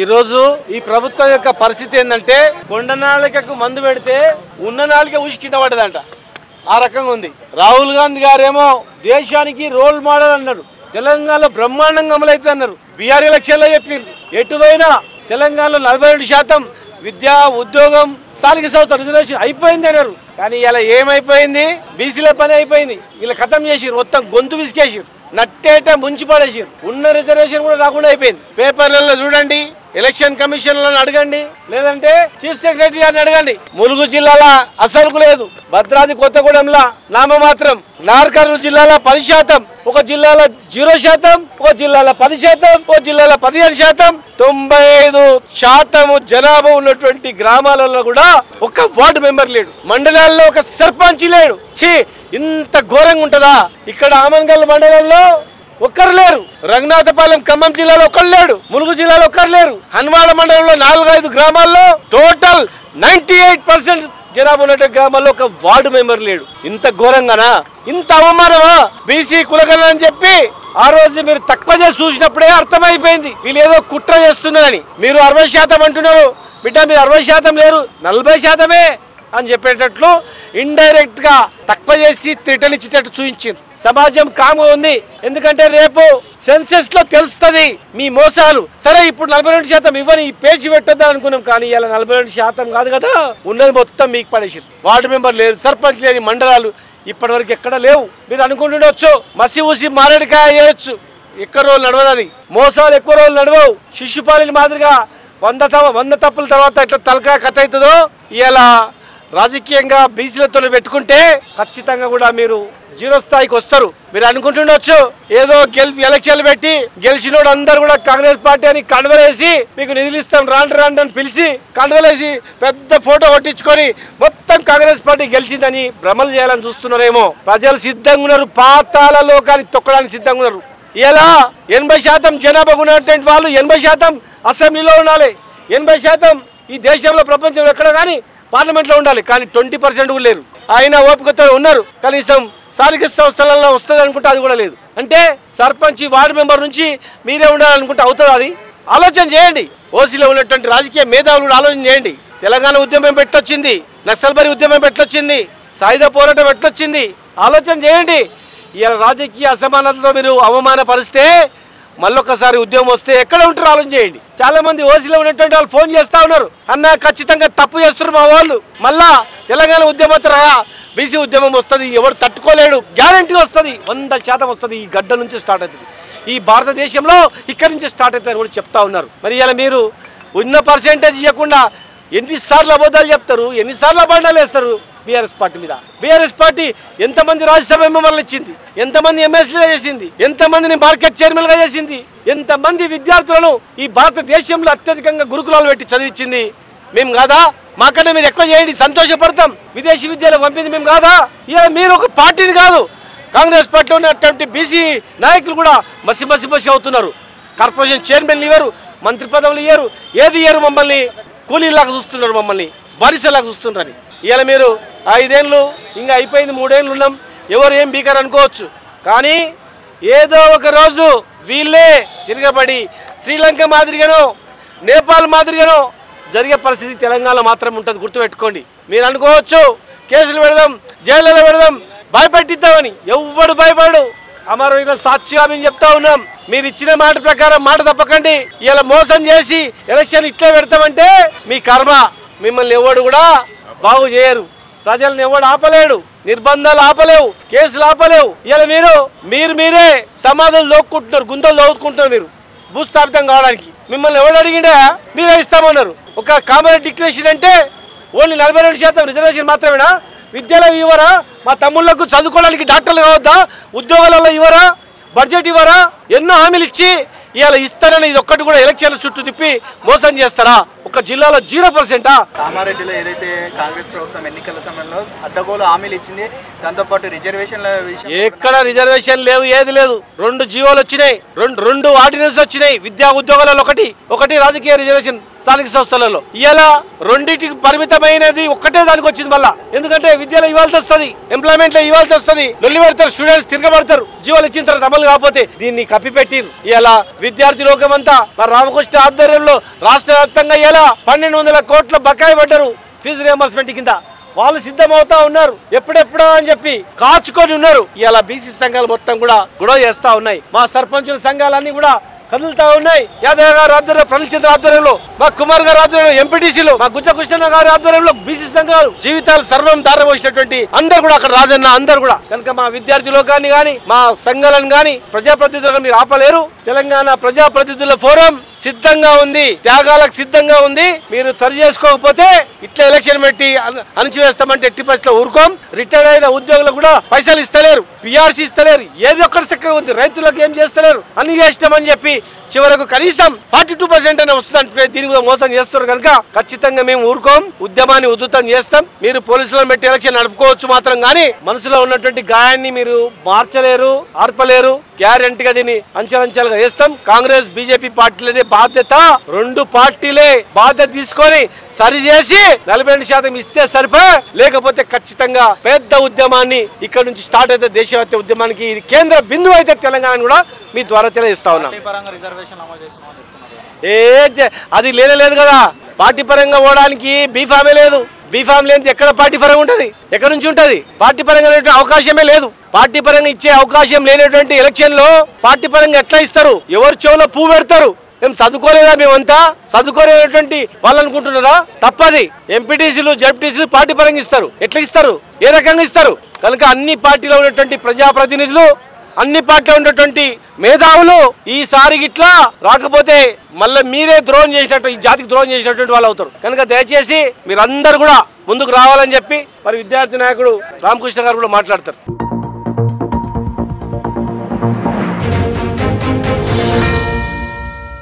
ఈ రోజు ఈ ప్రభుత్వం యొక్క పరిస్థితి ఏంటంటే కొండ నాలికకు మందు పెడితే ఉన్న నాలిక ఊసి కింద పడ్డదంట. ఆ రకంగా ఉంది. రాహుల్ గాంధీ గారేమో దేశానికి రోల్ మోడల్ అన్నారు. తెలంగాణలో బ్రహ్మాండంగా అమలైతే అన్నారు. బీఆర్ ఎలక్షన్లో చెప్పారు. ఎటువైనా తెలంగాణలో 42% విద్యా ఉద్యోగం స్థానిక సంస్థ రిజర్వేషన్ అయిపోయింది అన్నారు. కానీ ఇలా ఏమైపోయింది? బీసీల పని అయిపోయింది. ఇలా ఖతం చేసిరు. మొత్తం గొంతు విసికేసిరు. నట్టేట ముంచి పడేసిరు. ఉన్న రిజర్వేషన్ కూడా రాకుండా అయిపోయింది. పేపర్లలో చూడండి, ఎలక్షన్ కమిషన్లను అడగండి, లేదంటే చీఫ్ సెక్రటరీ గారిని అడగండి. ములుగు జిల్లాల అసలుకు లేదు. భద్రాద్రి కొత్తగూడెంలో నామమాత్రం. నార్కర్నూలు జిల్లాలో 10%, ఒక జిల్లాలో 0%, ఒక జిల్లాలో 10%, ఒక జిల్లాలో 15%. 95% జనాభా ఉన్నటువంటి గ్రామాలలో కూడా ఒక వార్డు మెంబర్ లేడు. మండలాల్లో ఒక సర్పంచ్ లేడు. ఇంత ఘోరంగా ఉంటుందా? ఇక్కడ ఆమన్గల్ మండలంలో ఒక్కరు లేరు. రంగనాథపాలెం ఖమ్మం జిల్లాలో ఒక్కరు లేడు. ములుగు జిల్లాలో ఒక్కరు లేరు. హన్వాడ మండలంలో 4-5 గ్రామాల్లో టోటల్ 98% జనాభా ఉన్న గ్రామాల్లో ఒక వార్డు మెంబర్ లేడు. ఇంత ఘోరంగానా? ఇంత అవమానమా? బీసీ కులగణన అని చెప్పి ఆ రోజు మీరు తక్కువ చేసి చూసినప్పుడే అర్థమైపోయింది వీళ్ళు ఏదో కుట్ర చేస్తున్నారని. మీరు 60% అంటున్నారు. బిడ్డ మీరు 60% లేరు, 40% అని చెప్పేటట్లు ఇండైరెక్ట్ గా తక్కువ చేసి రిటర్న్ ఇచ్చేటట్టు చూపించారు. సమాజం కామ్గా ఉంది. ఎందుకంటే రేపు సెన్సెస్ లో తెలుస్తుంది మీ మోసాలు. సరే ఇప్పుడు 42% ఇవ్వని పేచి పెట్టొద్దా అనుకున్నాం. కానీ ఇలా 42% కాదు కదా, ఉన్నది మొత్తం మీకు పడేసారు. వార్డు మెంబర్ లేదు, సర్పంచ్ లేని మండలాలు ఇప్పటి వరకు ఎక్కడ లేవు. మీరు అనుకుంటుండొచ్చు మసి ఊసి మారేడుకాయ వేయొచ్చు, ఎక్కువ రోజులు నడవదు. మోసాలు ఎక్కువ రోజులు నడవవు. శిశుపాలిని మాదిరిగా 100 తప్పుల తర్వాత ఎట్లా తలకా కట్ అవుతుందో ఇలా రాజకీయంగా బీసీలతో పెట్టుకుంటే ఖచ్చితంగా కూడా మీరు 0 స్థాయికి వస్తారు. మీరు అనుకుంటుండొచ్చు ఏదో ఎలక్షన్లు పెట్టి గెలిచినోడు అందరు కూడా కాంగ్రెస్ పార్టీ అని కండవలేసి మీకు నిధులు ఇస్తాం రాండి అని పిలిచి కండవలేసి పెద్ద ఫోటో కొట్టించుకొని మొత్తం కాంగ్రెస్ పార్టీ గెలిచిందని భ్రమలు చేయాలని చూస్తున్నారేమో. ప్రజలు సిద్ధంగా ఉన్నారు. పాతాళ లోకానికి తొక్కడానికి సిద్ధంగా ఉన్నారు. ఇలా 80% జనాభా ఉన్నటువంటి వాళ్ళు 80% అసెంబ్లీలో ఉండాలి. 80% ఈ దేశంలో ప్రపంచంలో ఎక్కడ కానీ పార్లమెంట్ లో ఉండాలి. కానీ 20% కూడా లేరు. ఆయన ఓపికతో ఉన్నారు. కనీసం స్థానిక సంస్థలలో వస్తుంది అనుకుంటే అది కూడా లేదు. అంటే సర్పంచ్ వార్డు మెంబర్ నుంచి మీరే ఉండాలనుకుంటే అవుతుంది? అది ఆలోచన చేయండి. ఓసీలో ఉన్నటువంటి రాజకీయ మేధావులు కూడా ఆలోచన చేయండి. తెలంగాణ ఉద్యమం పెట్టొచ్చింది, నక్సల్బరీ ఉద్యమం పెట్టొచ్చింది, సాయుధ పోరాటం పెట్టొచ్చింది. ఆలోచన చేయండి. ఇలా రాజకీయ అసమానతలో మీరు అవమానపరిస్తే మళ్ళొకసారి ఉద్యమం వస్తే ఎక్కడ ఉంటారు ఆలోచన చేయండి. చాలా మంది ఓసీలో ఉన్నటువంటి వాళ్ళు ఫోన్ చేస్తా ఉన్నారు, అన్న ఖచ్చితంగా తప్పు చేస్తున్నారు మా వాళ్ళు, మళ్ళా తెలంగాణ ఉద్యమం బీసీ ఉద్యమం వస్తుంది, ఎవరు తట్టుకోలేడు, గ్యారంటీ వస్తుంది, 100% వస్తుంది. ఈ గడ్డ నుంచి స్టార్ట్ అవుతుంది. ఈ భారతదేశంలో ఇక్కడి నుంచి స్టార్ట్ అవుతుంది కూడా చెప్తా ఉన్నారు. మరి ఇలా మీరు ఉన్న పర్సెంటేజ్ ఇవ్వకుండా ఎన్నిసార్లు అబద్ధాలు చెప్తారు, ఎన్నిసార్లు అబండాలు వేస్తారు బీఆర్ఎస్ పార్టీ మీద? బీఆర్ఎస్ పార్టీ ఎంతమంది రాజ్యసభ మెంబర్లు ఇచ్చింది, ఎంతమంది ఎమ్మెల్సీగా చేసింది, ఎంతమందిని మార్కెట్ చైర్మన్ గా చేసింది, ఎంతమంది విద్యార్థులను ఈ భారతదేశంలో అత్యధికంగా గురుకులాలు పెట్టి చదివించింది మేము కాదా? మాకన్నా మీరు ఎక్కువ చేయండి, సంతోషపడతాం. విదేశీ విద్యలో పంపింది మేము కాదా? ఇలా మీరు ఒక పార్టీని కాదు, కాంగ్రెస్ పార్టీలో ఉన్నటువంటి బీసీ నాయకులు కూడా మసి అవుతున్నారు. కార్పొరేషన్ చైర్మన్లు ఇవ్వరు, మంత్రి పదవులు ఇయ్యరు, ఏది ఇయ్యరు. మమ్మల్ని కూలీలాగా చూస్తున్నారు, మమ్మల్ని బారిసలాగా చూస్తున్నారని. ఇలా మీరు 5 ఏళ్ళు ఇంకా అయిపోయింది, 3 ఏళ్ళు ఉన్నాం, ఎవరు ఏం బీకర్ అనుకోవచ్చు. కానీ ఏదో ఒక రోజు వీళ్ళే తిరగబడి శ్రీలంక మాదిరిగానో నేపాల్ మాదిరిగానో జరిగే పరిస్థితి తెలంగాణలో మాత్రం ఉంటుంది. గుర్తుపెట్టుకోండి. మీరు అనుకోవచ్చు కేసులు పెడదాం, జైళ్ళలో పెడదాం, భయపెట్టిద్దామని. ఎవ్వడు భయపడు. అమరవీరుల సాక్షిగా మేము చెప్తా ఉన్నాం. మీరు ఇచ్చిన మాట ప్రకారం మాట తప్పకండి. ఇలా మోసం చేసి ఎలక్షన్ ఇట్లా పెడతామంటే మీ కర్మ. మిమ్మల్ని ఎవడు కూడా బాగు చేయరు. ప్రజల్ని ఎవడు ఆపలేడు, నిర్బంధాలు ఆపలేవు, కేసులు ఆపలేవు. ఇలా మీరే సమాధులు దోక్కుంటున్నారు, గుంతలు దోక్కుంటున్నారు మీరు భూస్థాపితం కావడానికి. మిమ్మల్ని ఎవడు అడిగిండా? మీరే ఇస్తామన్నారు. ఒక కామన్ డిక్లరేషన్ అంటే ఓన్లీ 42% రిజర్వేషన్ మాత్రమేనా? విద్యలో ఇవ్వరా? మా తమ్ముళ్లకు చదువుకోవడానికి డాక్టర్లు కావద్దా? ఉద్యోగాలలో ఇవ్వరా? బడ్జెట్ ఇవ్వరా? ఎన్నో హామీలు ఇచ్చి ఇవాళ ఇస్తారని ఇది ఒక్కటి కూడా ఎలక్షన్ల చుట్టూ తిప్పి మోసం చేస్తారా? ఒక జిల్లాలో 0%. కామారెడ్డిలో ఏదైతే కాంగ్రెస్ ప్రభుత్వం ఎన్నికల సమయంలో అడ్డగోలు హామీలు ఇచ్చింది, దాంతోపాటు రిజర్వేషన్ల ఎక్కడ రిజర్వేషన్ లేదు, ఏది లేదు. 2 జీవోలు వచ్చినాయి, 2 ఆర్డినెన్స్ వచ్చినాయి. విద్యా ఉద్యోగాలలో ఒకటి రాజకీయ రిజర్వేషన్ స్థానిక సంస్థలలో. ఇలా రెండింటికి పరిమితమైనది ఒక్కటే దానికి వచ్చింది మళ్ళా. ఎందుకంటే విద్యలో ఇవ్వాల్సి వస్తుంది, ఎంప్లాయ్మెంట్ లో ఇవ్వాల్సి వస్తుంది, లొల్లి పెడతారు, స్టూడెంట్స్ తిరగబడతారు, జీవాలు ఇచ్చిన తర్వాత అమలు కాకపోతే దీన్ని కప్పిపెట్టిరు. ఇలా విద్యార్థి లోకమంతా మరి రామకృష్ణ ఆధ్వర్యంలో రాష్ట్ర వ్యాప్తంగా ఇలా 1200 కోట్ల బకాయి పడ్డారు ఫీజు రియంబర్స్మెంట్ కింద. వాళ్ళు సిద్ధమవుతా ఉన్నారు, ఎప్పుడెప్పుడో అని చెప్పి కాచుకొని ఉన్నారు. ఇలా బీసీ సంఘాలు మొత్తం కూడా గొడవ చేస్తా ఉన్నాయి. మా సర్పంచుల సంఘాలన్నీ కూడా కదులుతా ఉన్నాయి. యాదవ్ గారు ఆధ్వర్యంలో, ప్రణల్ చంద్ర ఆధ్వర్యంలో, మా కుమార్ గారు ఆధ్వర్యంలో, ఎంపీటీసీలు, మా గుజ్జ కృష్ణ గారి ఆధ్వర్యంలో బీసీ సంఘాలు జీవితాలు సర్వం దారపోసినటువంటి అందరు కూడా అక్కడ రాజన్న అందరు కూడా. కనుక మా విద్యార్థి లోకాన్ని గాని మా సంఘాలను గాని ప్రజాప్రతినిధులను మీరు ఆపలేరు. తెలంగాణ ప్రజాప్రతినిధుల ఫోరం సిద్ధంగా ఉంది, త్యాగాలకు సిద్ధంగా ఉంది. మీరు సరి చేసుకోకపోతే ఇట్లా ఎలక్షన్ పెట్టి అణచివేస్తామంటే ఎట్టి పరిస్థితిలో ఊరుకోం. రిటైర్డ్ అయిన ఉద్యోగులకు కూడా పైసలు ఇస్తలేరు, పిఆర్సీ ఇస్తలేరు, ఏది ఒక్కటి చక్కగా ఉంది. రైతులకు ఏం చేస్తలేరు, అన్ని చేస్తామని చెప్పి చివరకు కనీసం 42% అనే వస్తుందంటే దీని కూడా మోసం చేస్తారు. కనుక ఖచ్చితంగా మేము ఊరుకోం, ఉద్యమాన్ని ఉధృతం చేస్తాం. మీరు పోలీసులను పెట్టి ఎలక్షన్ నడుపుకోవచ్చు మాత్రం గానీ మనసులో ఉన్నటువంటి గాయాన్ని మీరు మార్చలేరు, ఆర్పలేరు. గ్యారెంటీగా దీన్ని అంచెలంచెలుగా చేస్తాం. కాంగ్రెస్ బీజేపీ పార్టీలదే బాధ్యత, రెండు పార్టీలే బాధ్యత తీసుకొని సరిచేసి 42% ఇస్తే సరిపో, లేకపోతే ఖచ్చితంగా పెద్ద ఉద్యమాన్ని ఇక్కడ నుంచి స్టార్ట్ అయితే దేశవ్యాప్త ఉద్యమానికి ఇది కేంద్ర బిందువు అయితే తెలంగాణ కూడా మీ ద్వారా తెలియజేస్తా ఉన్నాం. అది లేనేలేదు కదా, పార్టీ పరంగా పోవడానికి బీఫామే లేదు. బీఫామ్ లేని ఎక్కడ పార్టీ పరంగా ఉంటది, ఎక్కడ నుంచి ఉంటది? పార్టీ పరంగా అవకాశమే లేదు. పార్టీ పరంగా ఇచ్చే అవకాశం లేనటువంటి ఎలక్షన్ లో పార్టీ పరంగా ఎట్లా ఇస్తారు? ఎవరు చెవులో పువ్వు పెడతారు? మేము చదువుకోలేదా? మేమంతా చదువుకోలేనటువంటి వాళ్ళు అనుకుంటున్నారా? తప్పది. ఎంపీటీసీలు, జడ్పీటీసీలు పార్టీ పరంగా ఇస్తారు. ఎట్లా ఇస్తారు? ఏ రకంగా ఇస్తారు? కనుక అన్ని పార్టీలో ఉన్నటువంటి ప్రజాప్రతినిధులు, అన్ని పార్టీలో ఉన్నటువంటి మేధావులు ఈసారి ఇట్లా రాకపోతే మళ్ళీ మీరే ద్రోహం చేసినట్టు, ఈ జాతికి ద్రోహం చేసినటువంటి వాళ్ళు అవుతారు. కనుక దయచేసి మీరందరూ కూడా ముందుకు రావాలని చెప్పి మరి విద్యార్థి నాయకుడు రామకృష్ణ గారు కూడా మాట్లాడతారు.